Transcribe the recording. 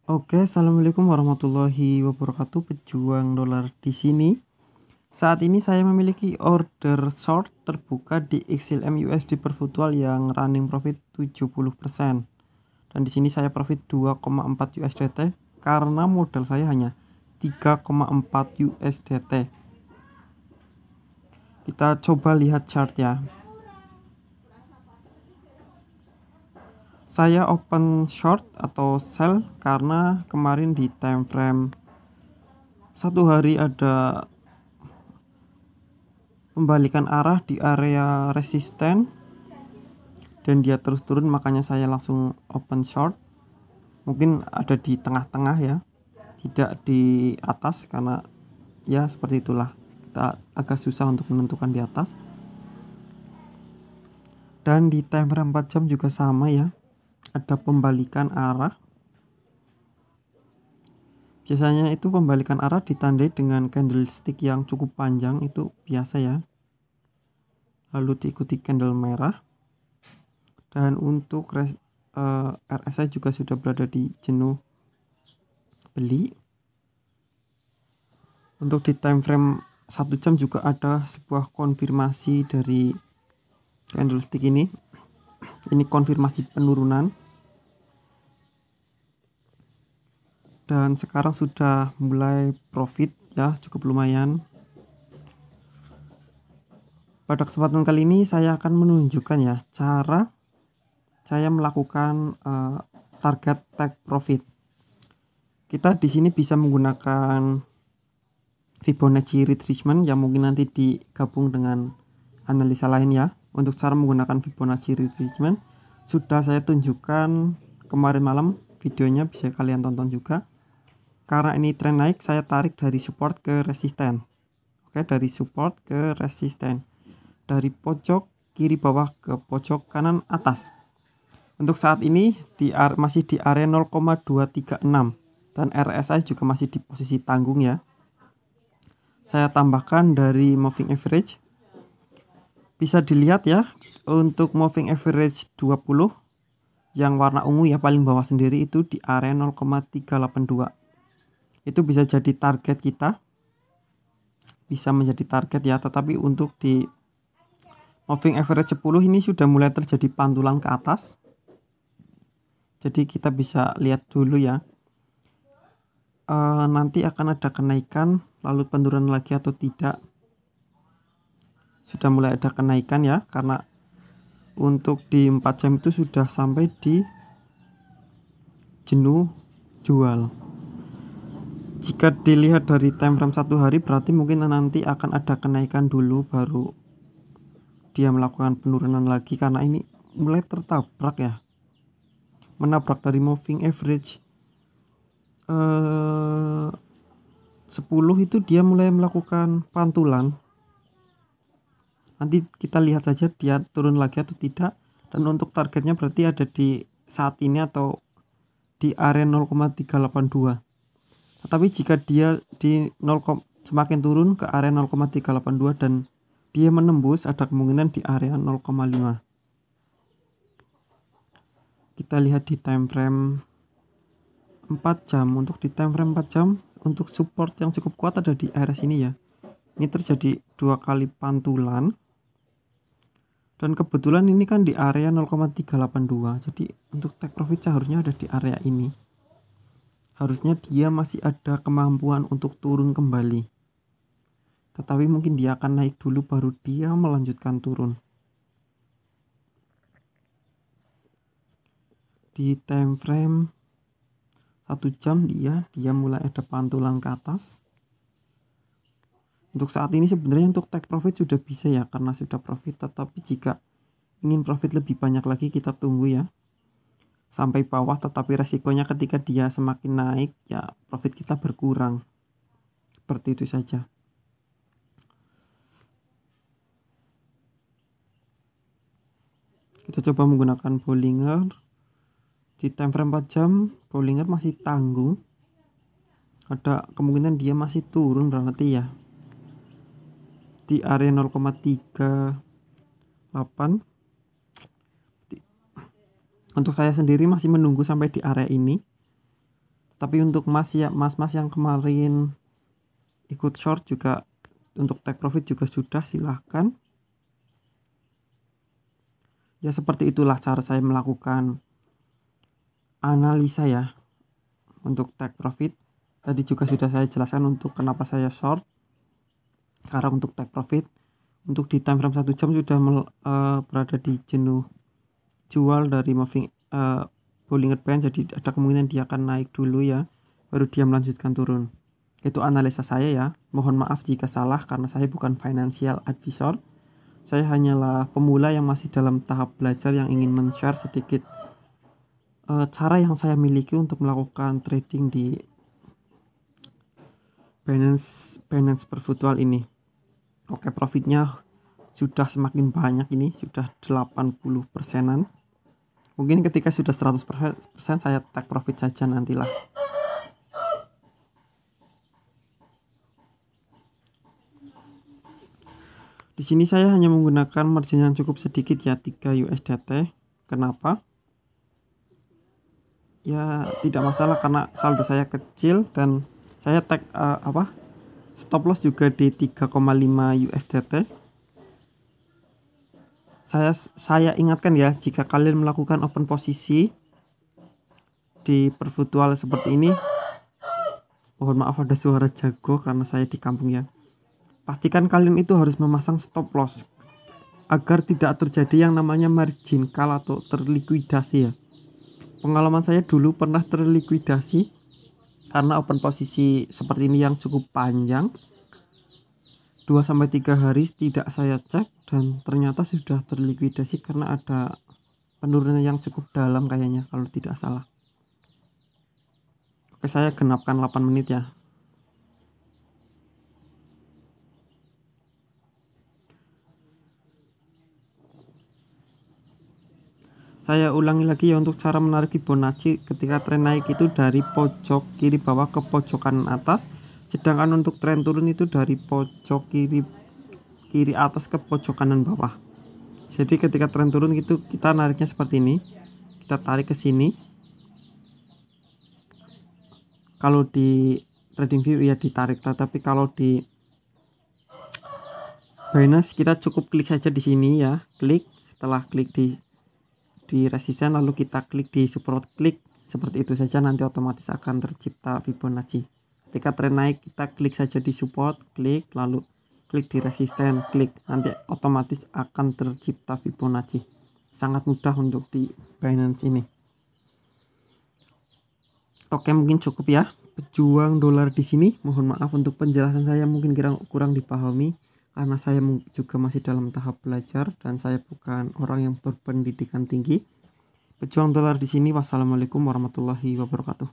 Oke, assalamualaikum warahmatullahi wabarakatuh, pejuang dolar di sini. Saat ini saya memiliki order short terbuka di XLM USD per virtual yang running profit 70%. Dan di sini saya profit 2,4 USDT karena modal saya hanya 3,4 USDT. Kita coba lihat chart ya. Saya open short atau sell karena kemarin di time frame 1 hari ada pembalikan arah di area resisten dan dia terus turun, makanya saya langsung open short. Mungkin ada di tengah-tengah ya, tidak di atas, karena ya seperti itulah, kita agak susah untuk menentukan di atas. Dan di time frame 4 jam juga sama ya, ada pembalikan arah. Biasanya itu pembalikan arah ditandai dengan candlestick yang cukup panjang, itu biasa ya. Lalu diikuti candle merah. Dan untuk RSI juga sudah berada di jenuh beli. Untuk di time frame 1 jam juga ada sebuah konfirmasi dari candlestick ini. Ini konfirmasi penurunan. Dan sekarang sudah mulai profit ya, cukup lumayan. Pada kesempatan kali ini saya akan menunjukkan ya cara saya melakukan target take profit. Kita di sini bisa menggunakan Fibonacci retracement yang mungkin nanti digabung dengan analisa lain ya. Untuk cara menggunakan Fibonacci retracement sudah saya tunjukkan kemarin malam, videonya bisa kalian tonton juga. Karena ini tren naik, saya tarik dari support ke resisten. Oke, dari support ke resisten, dari pojok kiri bawah ke pojok kanan atas. Untuk saat ini masih di area 0,236 dan RSI juga masih di posisi tanggung ya. Saya tambahkan dari moving average. Bisa dilihat ya, untuk moving average 20 yang warna ungu ya, paling bawah sendiri itu di area 0,382. Itu bisa jadi target kita. Bisa menjadi target ya, tetapi untuk di moving average 10 ini sudah mulai terjadi pantulan ke atas. Jadi kita bisa lihat dulu ya. Nanti akan ada kenaikan lalu penurunan lagi atau tidak. Sudah mulai ada kenaikan ya, karena untuk di 4 jam itu sudah sampai di jenuh jual. Jika dilihat dari time frame 1 hari, berarti mungkin nanti akan ada kenaikan dulu baru dia melakukan penurunan lagi, karena ini mulai tertabrak ya, menabrak dari moving average 10 itu dia mulai melakukan pantulan. Nanti kita lihat saja dia turun lagi atau tidak. Dan untuk targetnya berarti ada di saat ini atau di area 0,382. Tetapi jika dia di semakin turun ke area 0,382 dan dia menembus, ada kemungkinan di area 0,5. Kita lihat di time frame 4 jam. Untuk di time frame 4 jam, untuk support yang cukup kuat ada di area sini ya. Ini terjadi 2 kali pantulan. Dan kebetulan ini kan di area 0,382. Jadi untuk take profit seharusnya ada di area ini. Harusnya dia masih ada kemampuan untuk turun kembali. Tetapi mungkin dia akan naik dulu baru dia melanjutkan turun. Di time frame 1 jam dia mulai ada pantulan ke atas. Untuk saat ini sebenarnya untuk take profit sudah bisa ya, karena sudah profit. Tetapi jika ingin profit lebih banyak lagi, kita tunggu ya sampai bawah. Tetapi resikonya ketika dia semakin naik ya, profit kita berkurang. Seperti itu saja. Kita coba menggunakan Bollinger. Di time frame 4 jam Bollinger masih tanggung. Ada kemungkinan dia masih turun berarti ya, di area 0,38. Untuk saya sendiri masih menunggu sampai di area ini. Tapi untuk mas yang kemarin ikut short juga untuk take profit juga sudah, silahkan. Ya seperti itulah cara saya melakukan analisa ya untuk take profit. Tadi juga sudah saya jelaskan untuk kenapa saya short. Karena untuk take profit, untuk di time frame 1 jam sudah berada di jenuh jual dari moving Bollinger Band, jadi ada kemungkinan dia akan naik dulu ya, baru dia melanjutkan turun. Itu analisa saya ya. Mohon maaf jika salah karena saya bukan financial advisor. Saya hanyalah pemula yang masih dalam tahap belajar yang ingin men-share sedikit cara yang saya miliki untuk melakukan trading di Binance Perpetual ini. Oke, profitnya sudah semakin banyak, ini sudah 80%-an. Mungkin ketika sudah 100% saya take profit saja nantilah. Di sini saya hanya menggunakan margin yang cukup sedikit ya, 3 USDT. Kenapa? Ya tidak masalah karena saldo saya kecil dan saya take stop loss juga di 3,5 USDT. Saya ingatkan ya, jika kalian melakukan open posisi di perpetual seperti ini, mohon maaf ada suara jago karena saya di kampung ya. Pastikan kalian itu harus memasang stop loss agar tidak terjadi yang namanya margin call atau terlikuidasi ya. Pengalaman saya dulu pernah terlikuidasi karena open posisi seperti ini yang cukup panjang, 2-3 hari tidak saya cek dan ternyata sudah terlikuidasi karena ada penurunan yang cukup dalam kayaknya kalau tidak salah. Oke, saya genapkan 8 menit ya. Saya ulangi lagi ya untuk cara menarik Fibonacci ketika tren naik itu dari pojok kiri bawah ke pojok kanan atas, sedangkan untuk tren turun itu dari pojok kiri atas ke pojok kanan bawah. Jadi ketika tren turun itu kita nariknya seperti ini, kita tarik ke sini. Kalau di TradingView ya ditarik, tetapi kalau di Binance kita cukup klik saja di sini ya, klik. Setelah klik di resisten lalu kita klik di support, klik seperti itu saja, nanti otomatis akan tercipta Fibonacci. Ketika tren naik kita klik saja di support, klik, lalu klik di resisten, klik, nanti otomatis akan tercipta Fibonacci. Sangat mudah untuk di Binance ini. Oke, mungkin cukup ya pejuang dolar di sini. Mohon maaf untuk penjelasan saya mungkin kurang dipahami karena saya juga masih dalam tahap belajar dan saya bukan orang yang berpendidikan tinggi. Pejuang dolar di sini. Wassalamualaikum warahmatullahi wabarakatuh.